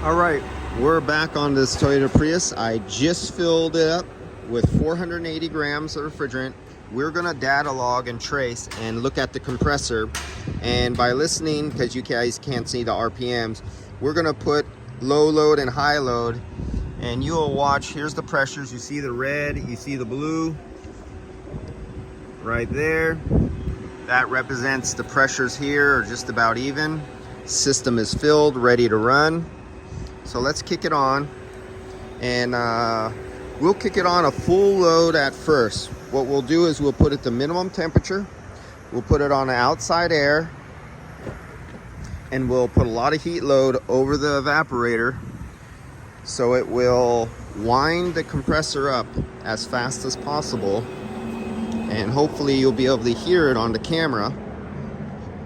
All right, we're back on this Toyota Prius. I just filled it up with 480 grams of refrigerant. We're gonna data log and trace and look at the compressor. And by listening, because you guys can't see the RPMs, we're gonna put low load and high load. And you'll watch, here's the pressures. You see the red, you see the blue right there. That represents the pressures here are just about even. System is filled, ready to run. So let's kick it on, and we'll kick it on a full load at first. What we'll do is we'll put it to minimum temperature. We'll put it on outside air, and we'll put a lot of heat load over the evaporator so it will wind the compressor up as fast as possible, and hopefully you'll be able to hear it on the camera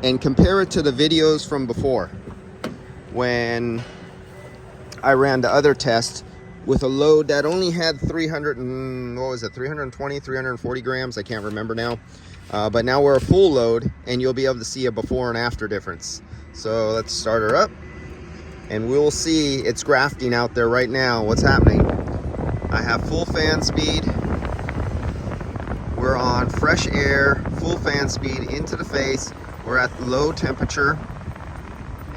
and compare it to the videos from before when I ran the other test with a load that only had 320, 340 grams. I can't remember now. But now we're a full load, and you'll be able to see a before and after difference. So let's start her up, and we'll see it's grafting out there right now. What's happening? I have full fan speed. We're on fresh air, full fan speed into the face. We're at low temperature.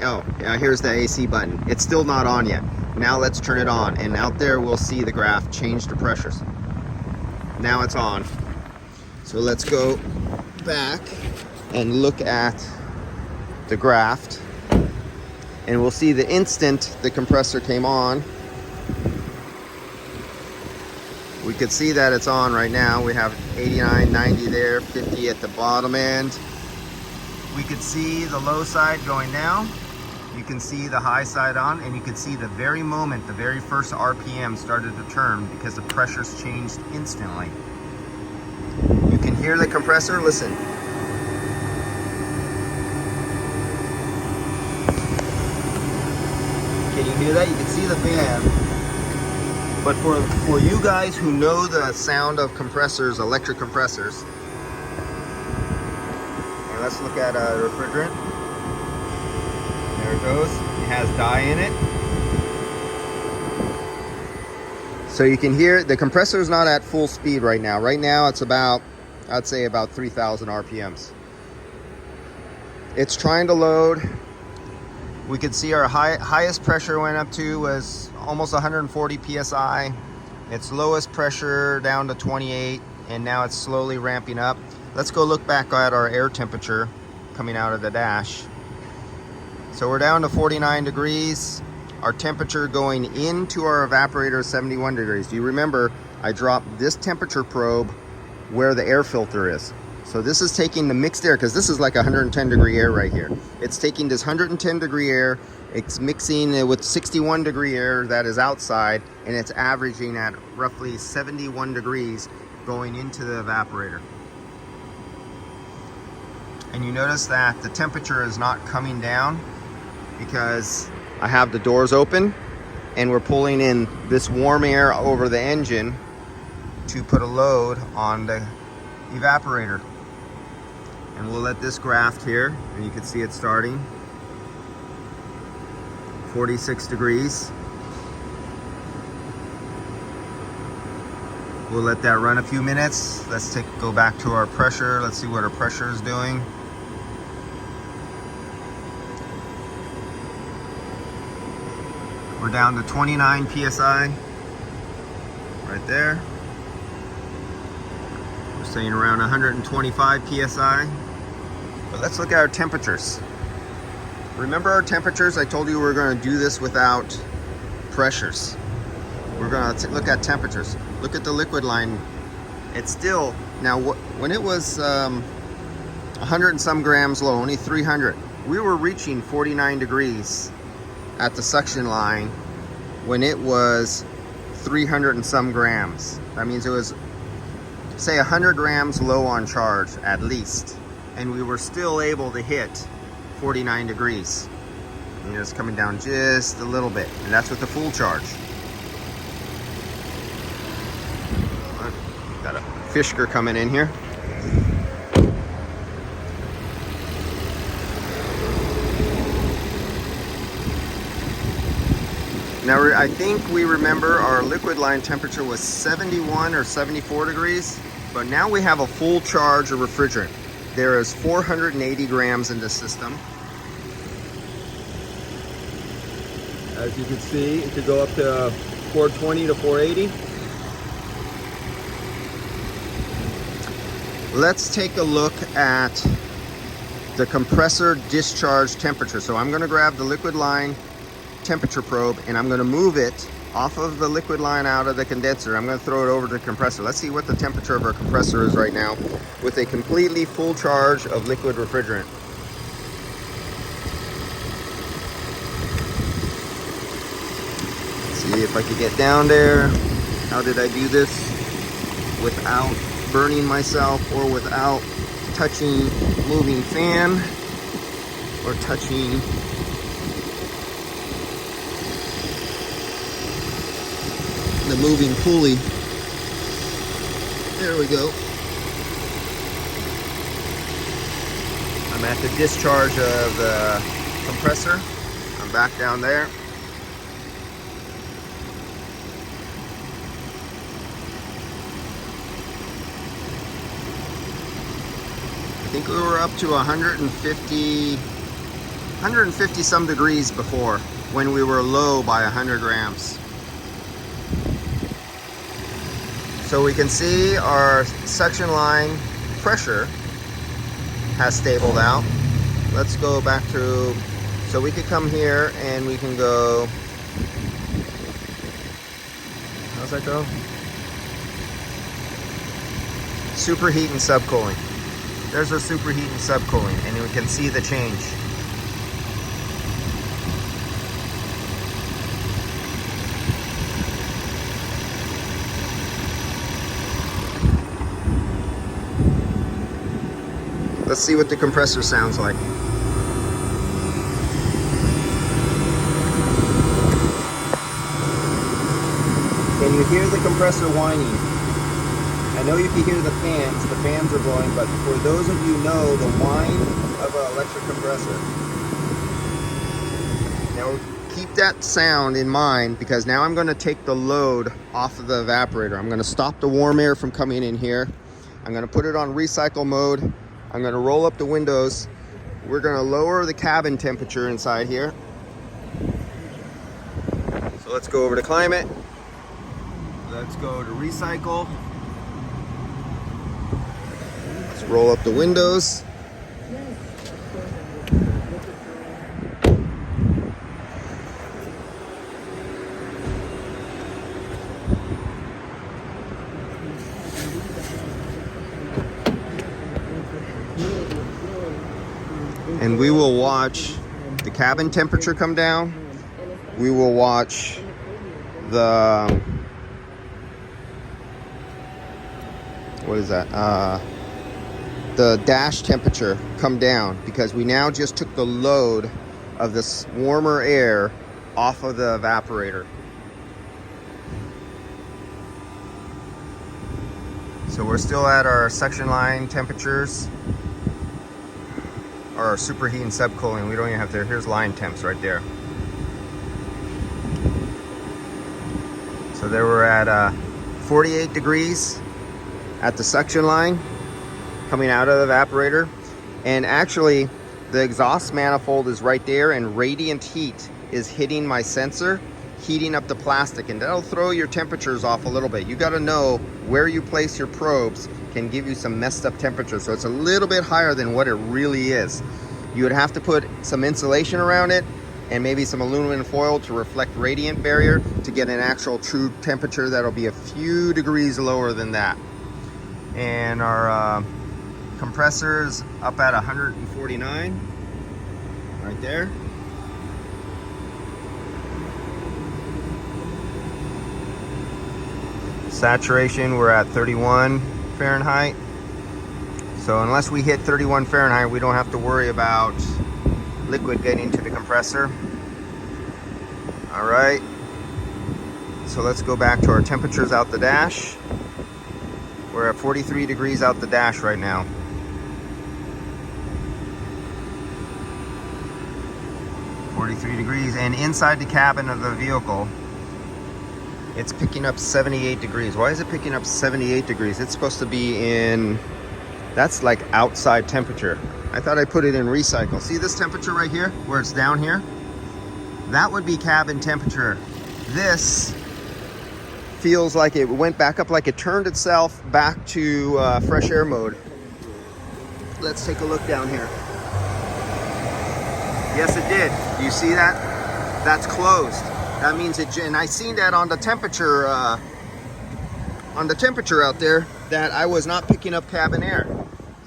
Oh, yeah, here's the AC button. It's still not on yet. Now let's turn it on, and out there we'll see the graph change the pressures. Now it's on. So let's go back and look at the graph, and we'll see the instant the compressor came on. We could see that it's on right now. We have 89, 90 there, 50 at the bottom end. We could see the low side going down. You can see the high side on, and you can see the very moment the very first RPM started to turn because the pressures changed instantly. You can hear the compressor. Listen. Can you hear that? You can see the fan. But for you guys who know the sound of compressors, electric compressors, and let's look at refrigerant. There it goes. It has dye in it. So you can hear the compressor is not at full speed right now. Right now it's about, I'd say about 3,000 RPMs. It's trying to load. We could see our highest pressure went up to was almost 140 PSI. Its lowest pressure down to 28, and now it's slowly ramping up. Let's go look back at our air temperature coming out of the dash. So we're down to 49 degrees. Our temperature going into our evaporator is 71 degrees. Do you remember I dropped this temperature probe where the air filter is? So this is taking the mixed air, because this is like 110 degree air right here. It's taking this 110 degree air, it's mixing it with 61 degree air that is outside, and it's averaging at roughly 71 degrees going into the evaporator. And you notice that the temperature is not coming down because I have the doors open and we're pulling in this warm air over the engine to put a load on the evaporator. And we'll let this graft here, and you can see it starting 46 degrees. We'll let that run a few minutes. Let's go back to our pressure. Let's see what our pressure is doing. We're down to 29 PSI right there. We're saying around 125 PSI. But let's look at our temperatures. Remember our temperatures? I told you we were going to do this without pressures. We're going to look at temperatures. Look at the liquid line. It's still, now when it was 100 and some grams low, only 300, we were reaching 49 degrees at the suction line when it was 300 and some grams. That means it was, say, 100 grams low on charge at least, and we were still able to hit 49 degrees. You know, it's coming down just a little bit, and that's with the full charge. Got a Fisker coming in here. Now I think we remember our liquid line temperature was 71 or 74 degrees, but now we have a full charge of refrigerant. There is 480 grams in this system. As you can see, it could go up to 420 to 480. Let's take a look at the compressor discharge temperature. So I'm going to grab the liquid line temperature probe and I'm going to move it off of the liquid line out of the condenser. I'm going to throw it over to the compressor. Let's see what the temperature of our compressor is right now with a completely full charge of liquid refrigerant. Let's see if I could get down there. How did I do this without burning myself or without touching moving fan or touching the moving pulley? There we go. I'm at the discharge of the compressor. I'm back down there. I think we were up to 150 some degrees before, when we were low by 100 grams. So we can see our suction line pressure has stabled out. Let's go back to, so we could come here and we can go, how's that go? Superheat and subcooling. There's our superheat and subcooling, and we can see the change. Let's see what the compressor sounds like. Can you hear the compressor whining? I know you can hear the fans are blowing, but for those of you who know the whine of an electric compressor. Now keep that sound in mind, because now I'm going to take the load off of the evaporator. I'm going to stop the warm air from coming in here. I'm going to put it on recycle mode. I'm going to roll up the windows. We're going to lower the cabin temperature inside here. So let's go over to climate. Let's go to recycle. Let's roll up the windows. And we will watch the cabin temperature come down. We will watch the, what is that? The dash temperature come down, because we now just took the load of this warmer air off of the evaporator. So we're still at our suction line temperatures, or our superheat and subcooling. We don't even have to, here's line temps right there. So there we're at 48 degrees at the suction line coming out of the evaporator. And actually the exhaust manifold is right there, and radiant heat is hitting my sensor, heating up the plastic, and that'll throw your temperatures off a little bit. You got to know where you place your probes can give you some messed up temperature. So it's a little bit higher than what it really is. You would have to put some insulation around it and maybe some aluminum foil to reflect radiant barrier to get an actual true temperature that'll be a few degrees lower than that. And our compressors up at 149 right there. Saturation, we're at 31 Fahrenheit. So unless we hit 31 Fahrenheit, we don't have to worry about liquid getting to the compressor. All right, so let's go back to our temperatures out the dash. We're at 43 degrees out the dash right now. 43 degrees. And inside the cabin of the vehicle, it's picking up 78 degrees. Why is it picking up 78 degrees? It's supposed to be in, that's like outside temperature. I thought I put it in recycle. See this temperature right here, where it's down here? That would be cabin temperature. This feels like it went back up, like it turned itself back to fresh air mode. Let's take a look down here. Yes, it did. Do you see that? That's closed. That means it, and I seen that on the temperature out there, that I was not picking up cabin air.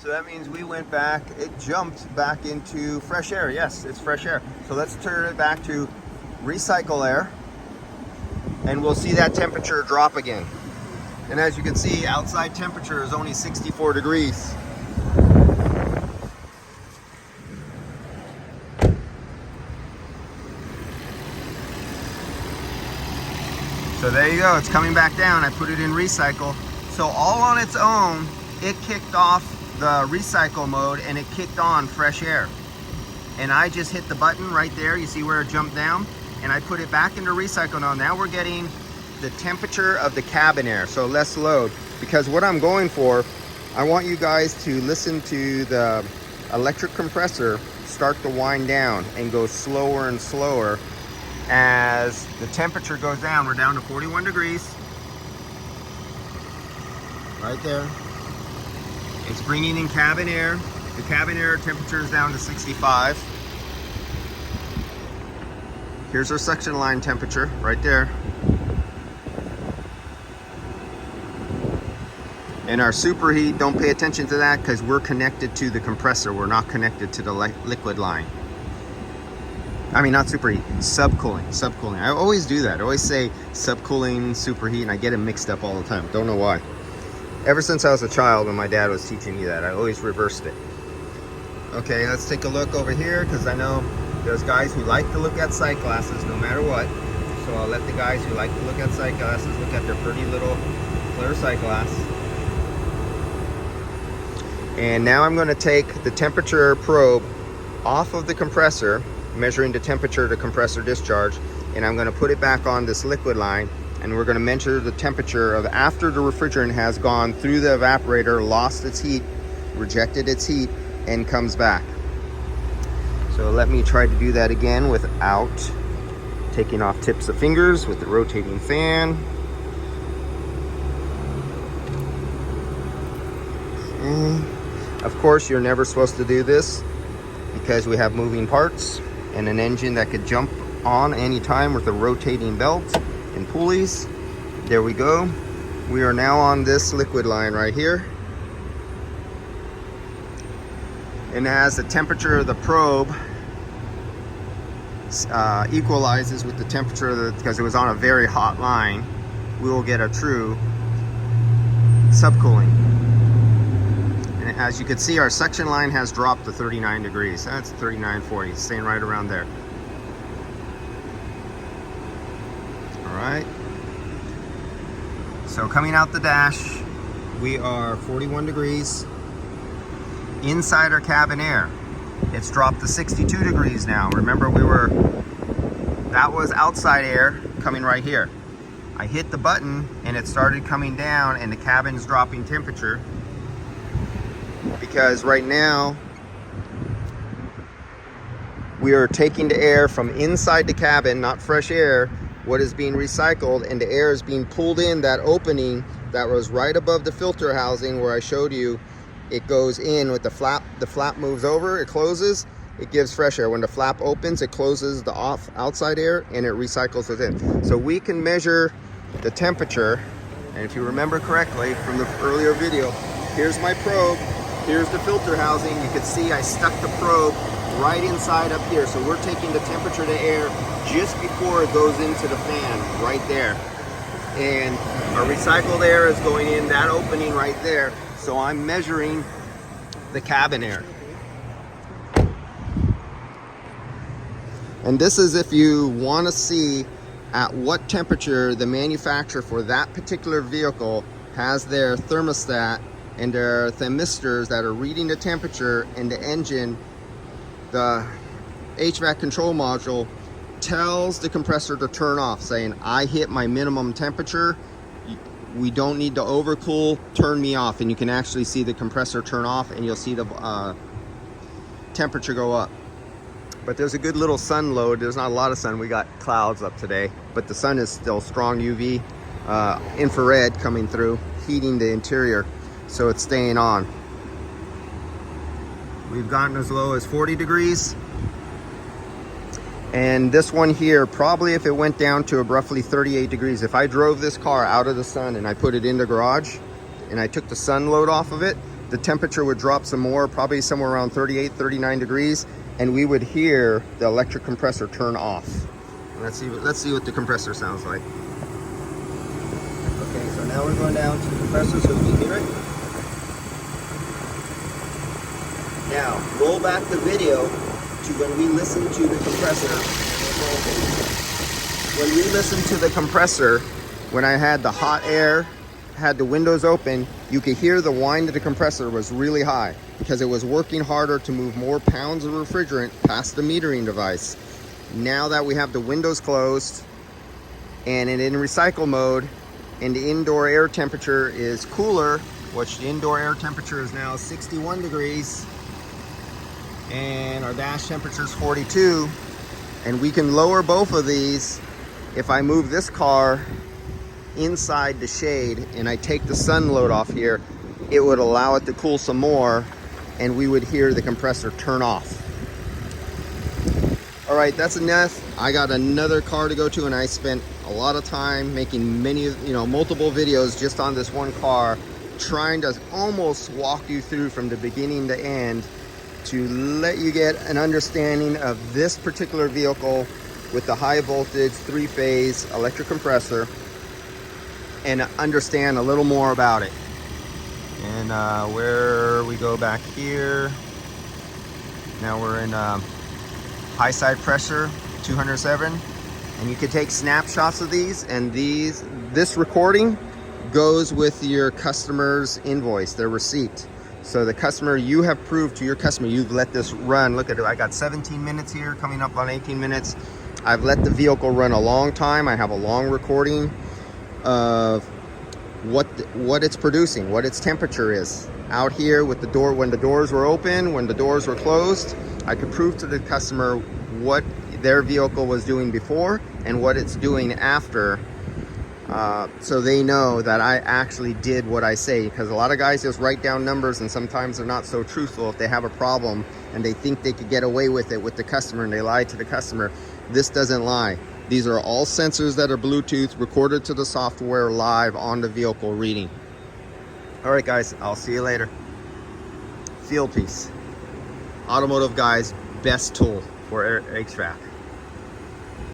So that means we went back, it jumped back into fresh air. Yes, it's fresh air. So let's turn it back to recycle air, and we'll see that temperature drop again. And as you can see, outside temperature is only 64 degrees. So there you go, it's coming back down. I put it in recycle. So all on its own, it kicked off the recycle mode and it kicked on fresh air. And I just hit the button right there. You see where it jumped down? And I put it back into recycle now. Now we're getting the temperature of the cabin air, so less load. Because what I'm going for, I want you guys to listen to the electric compressor start to wind down and go slower and slower. As the temperature goes down, we're down to 41 degrees. Right there. It's bringing in cabin air. The cabin air temperature is down to 65. Here's our suction line temperature, right there. And our superheat, don't pay attention to that because we're connected to the compressor. We're not connected to the liquid line. I mean, not superheat, subcooling. I always do that. I always say subcooling, superheat, and I get it mixed up all the time. Don't know why. Ever since I was a child, when my dad was teaching me that, I always reversed it. Okay, let's take a look over here, because I know there's guys who like to look at sight glasses no matter what. So I'll let the guys who like to look at sight glasses look at their pretty little clear sight glass. And now I'm going to take the temperature probe off of the compressor, measuring the temperature to compressor discharge, and I'm going to put it back on this liquid line, and we're going to measure the temperature of after the refrigerant has gone through the evaporator, lost its heat, rejected its heat, and comes back. So let me try to do that again without taking off tips of fingers with the rotating fan. Of course, you're never supposed to do this because we have moving parts and an engine that could jump on anytime with a rotating belt and pulleys. There we go. We are now on this liquid line right here. And as the temperature of the probe equalizes with the temperature of the, because it was on a very hot line, we will get a true subcooling. And as you can see, our suction line has dropped to 39 degrees. That's 39.40, staying right around there. All right. So coming out the dash, we are 41 degrees. Inside our cabin air, it's dropped to 62 degrees now. Remember, that was outside air coming right here. I hit the button and it started coming down, and the cabin's dropping temperature. Because right now we are taking the air from inside the cabin, not fresh air, what is being recycled, and the air is being pulled in that opening that was right above the filter housing where I showed you. It goes in with the flap moves over, it closes, it gives fresh air. When the flap opens, it closes the outside air and it recycles within. So we can measure the temperature, and if you remember correctly from the earlier video, here's my probe. Here's the filter housing. You can see I stuck the probe right inside up here. So we're taking the temperature of the air just before it goes into the fan, right there. And our recycled air is going in that opening right there. So I'm measuring the cabin air. And this is if you want to see at what temperature the manufacturer for that particular vehicle has their thermostat and their thermistors that are reading the temperature in the engine. The HVAC control module tells the compressor to turn off, saying, I hit my minimum temperature, we don't need to overcool, turn me off. And you can actually see the compressor turn off, and you'll see the temperature go up. But there's a good little sun load. There's not a lot of sun. We got clouds up today, but the sun is still strong UV, infrared coming through, heating the interior, so it's staying on. We've gotten as low as 40 degrees. And this one here, probably if it went down to roughly 38 degrees, if I drove this car out of the sun and I put it in the garage and I took the sun load off of it, the temperature would drop some more, probably somewhere around 38, 39 degrees, and we would hear the electric compressor turn off. Let's see what the compressor sounds like. Okay, so now we're going down to the compressor so we can hear it. Now, roll back the video to when we listen to the compressor. When we listened to the compressor, when I had the hot air, had the windows open, you could hear the whine of the compressor was really high because it was working harder to move more pounds of refrigerant past the metering device. Now that we have the windows closed and in recycle mode and the indoor air temperature is cooler, which the indoor air temperature is now 61 degrees and our dash temperature is 42, and we can lower both of these. If I move this car inside the shade and I take the sun load off here, it would allow it to cool some more and we would hear the compressor turn off. All right, that's enough. I got another car to go to, and I spent a lot of time making multiple videos just on this one car, trying to almost walk you through from the beginning to end to let you get an understanding of this particular vehicle with the high voltage 3-phase electric compressor and understand a little more about it. And where we go back here, now we're in high side pressure 207, and you can take snapshots of these, and this recording goes with your customer's invoice, their receipt. So the customer, you have proved to your customer you've let this run. Look at it, I got 17 minutes here, coming up on 18 minutes. I've let the vehicle run a long time. I have a long recording of what it's producing, what its temperature is. Out here with the door, when the doors were open, when the doors were closed, I could prove to the customer what their vehicle was doing before and what it's doing after, so they know that I actually did what I say. Because a lot of guys just write down numbers, and sometimes they're not so truthful if they have a problem and they think they could get away with it with the customer, and they lie to the customer. This doesn't lie. These are all sensors that are Bluetooth recorded to the software live on the vehicle reading. All right, guys, I'll see you later. Field piece. Automotive guys' best tool for HVAC.